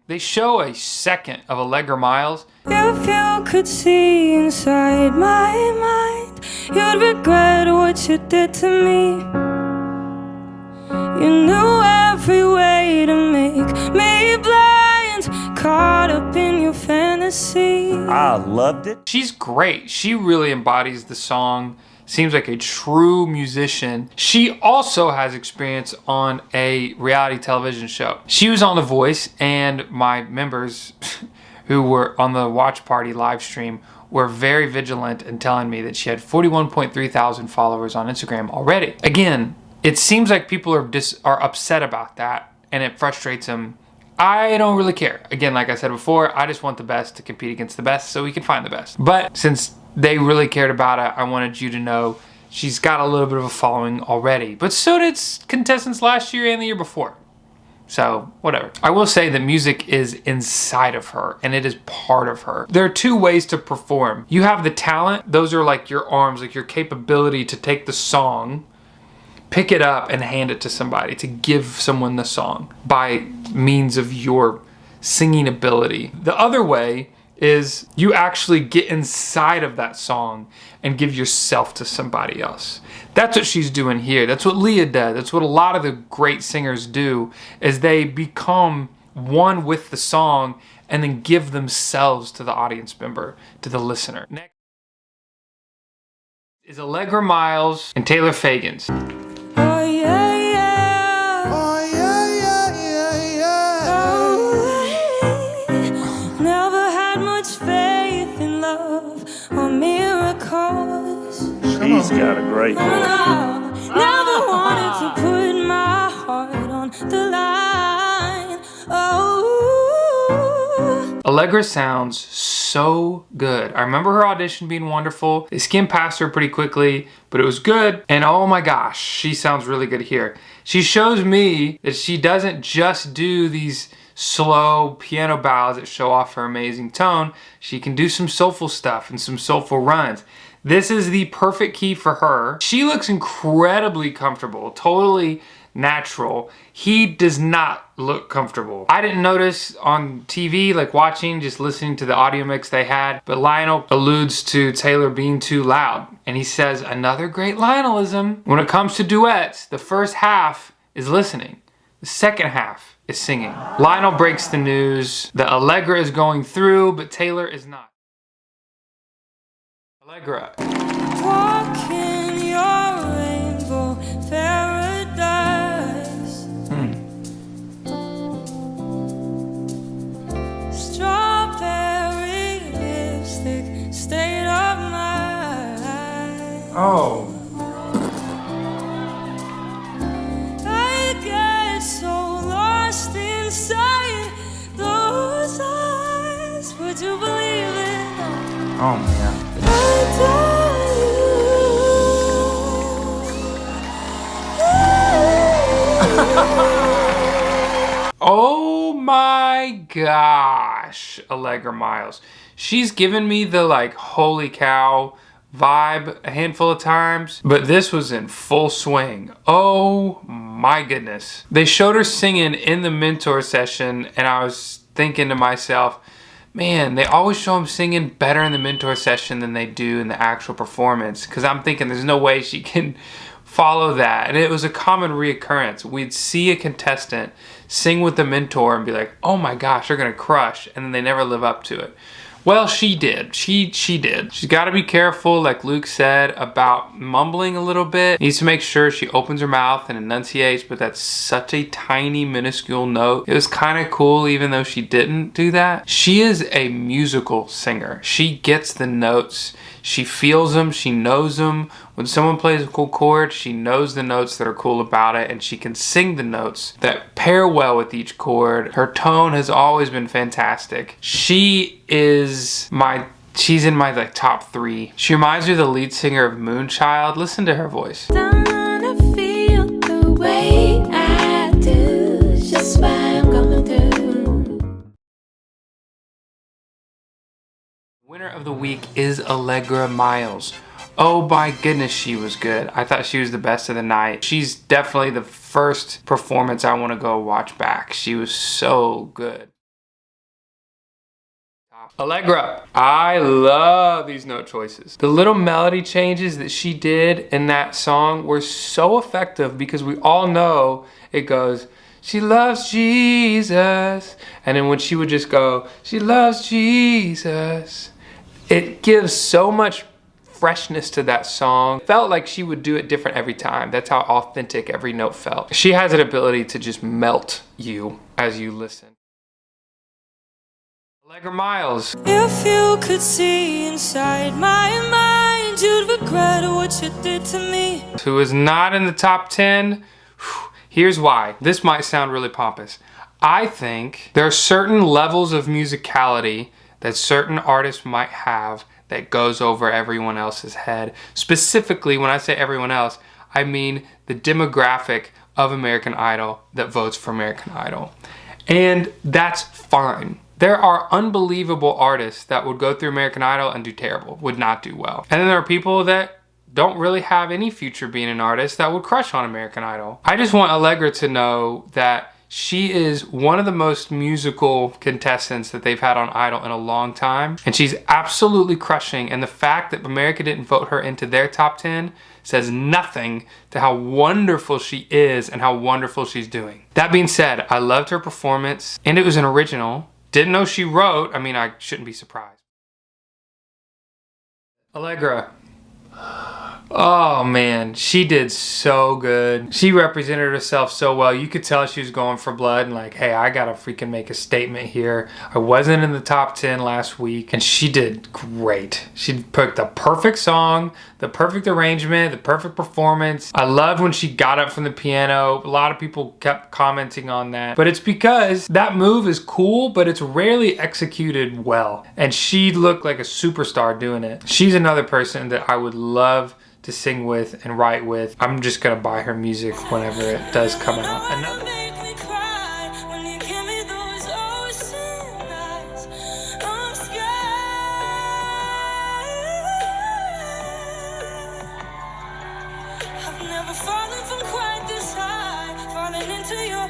They show a second of Allegra Miles. If you could see inside my mind, you'd regret what you did to me. You knew every way to make me blind, caught up in your fantasy. I loved it. She's great. She really embodies the song. Seems like a true musician. She also has experience on a reality television show. She was on The Voice, and my members who were on the watch party live stream were very vigilant in telling me that she had 41.3 thousand followers on Instagram already. Again, it seems like people are upset about that, and it frustrates them. I don't really care. Again, like I said before, I just want the best to compete against the best so we can find the best. But since they really cared about it, I wanted you to know she's got a little bit of a following already. But so did contestants last year and the year before. So, whatever. I will say that music is inside of her, and it is part of her. There are two ways to perform. You have the talent. Those are like your arms, like your capability to take the song, pick it up, and hand it to somebody, to give someone the song by means of your singing ability. The other way is you actually get inside of that song and give yourself to somebody else. That's what she's doing here. That's what Leah does. That's what a lot of the great singers do, is they become one with the song and then give themselves to the audience member, to the listener. Next is Allegra Miles and Taylor Fagans. Oh yeah, yeah. Oh yeah, yeah, yeah, yeah. Oh, never had much faith in love or miracles. She's got a great voice. No, never wanted to put my heart on the line. Oh. Allegra sounds so good. I remember her audition being wonderful. They skimmed past her pretty quickly, but it was good. And oh my gosh, she sounds really good here. She shows me that she doesn't just do these slow piano ballads that show off her amazing tone. She can do some soulful stuff and some soulful runs. This is the perfect key for her. She looks incredibly comfortable, totally natural. He does not look comfortable. I didn't notice on TV, like watching, just listening to the audio mix they had, but Lionel alludes to Taylor being too loud. And he says, another great Lionelism. When it comes to duets, the first half is listening. The second half is singing. Lionel breaks the news that Allegra is going through, but Taylor is not. Allegra. Walk in your rainbow paradise. Strawberry lipstick, state of mind. Oh. I get so lost inside those eyes. Would you believe it? Oh man. Oh my gosh, Allegra Miles. She's given me the like holy cow vibe a handful of times, but this was in full swing. Oh my goodness. They showed her singing in the mentor session, and I was thinking to myself, man, they always show them singing better in the mentor session than they do in the actual performance, because I'm thinking there's no way she can follow that. And it was a common reoccurrence. We'd see a contestant sing with the mentor and be like, oh my gosh, they're gonna crush, and then they never live up to it. Well, she did. She did. She's got to be careful, like Luke said, about mumbling a little bit. Needs to make sure she opens her mouth and enunciates, but that's such a tiny, minuscule note. It was kind of cool, even though she didn't do that. She is a musical singer. She gets the notes. She feels them. She knows them. When someone plays a cool chord, she knows the notes that are cool about it, and she can sing the notes that pair well with each chord. Her tone has always been fantastic. She's in my like top 3. She reminds me of the lead singer of Moonchild. Listen to her voice. Don't wanna feel the way I do, just what I'm gonna do. Winner of the week is Allegra Miles. Oh my goodness, she was good. I thought she was the best of the night. She's definitely the first performance I want to go watch back. She was so good. Allegra. I love these note choices. The little melody changes that she did in that song were so effective because we all know it goes, she loves Jesus. And then when she would just go, she loves Jesus, it gives so much freshness to that song. It felt like she would do it different every time. That's how authentic every note felt. She has an ability to just melt you as you listen. Allegra Miles. If you could see inside my mind, you'd regret what you did to me. Who is not in the top 10? Here's why. This might sound really pompous. I think there are certain levels of musicality that certain artists might have that goes over everyone else's head. Specifically, when I say everyone else, I mean the demographic of American Idol that votes for American Idol. And that's fine. There are unbelievable artists that would go through American Idol and do terrible, would not do well. And then there are people that don't really have any future being an artist that would crush on American Idol. I just want Allegra to know that she is one of the most musical contestants that they've had on Idol in a long time. And she's absolutely crushing. And the fact that America didn't vote her into their top 10 says nothing to how wonderful she is and how wonderful she's doing. That being said, I loved her performance and it was an original. Didn't know she wrote. I mean, I shouldn't be surprised. Allegra. Oh man, she did so good. She represented herself so well. You could tell she was going for blood and like, hey, I gotta freaking make a statement here. I wasn't in the top 10 last week and she did great. She picked the perfect song, the perfect arrangement, the perfect performance. I loved when she got up from the piano. A lot of people kept commenting on that, but it's because that move is cool, but it's rarely executed well. And she looked like a superstar doing it. She's another person that I would love to sing with and write with. I'm just gonna buy her music whenever it does come out. Another. I've never fallen from quite this high, falling into your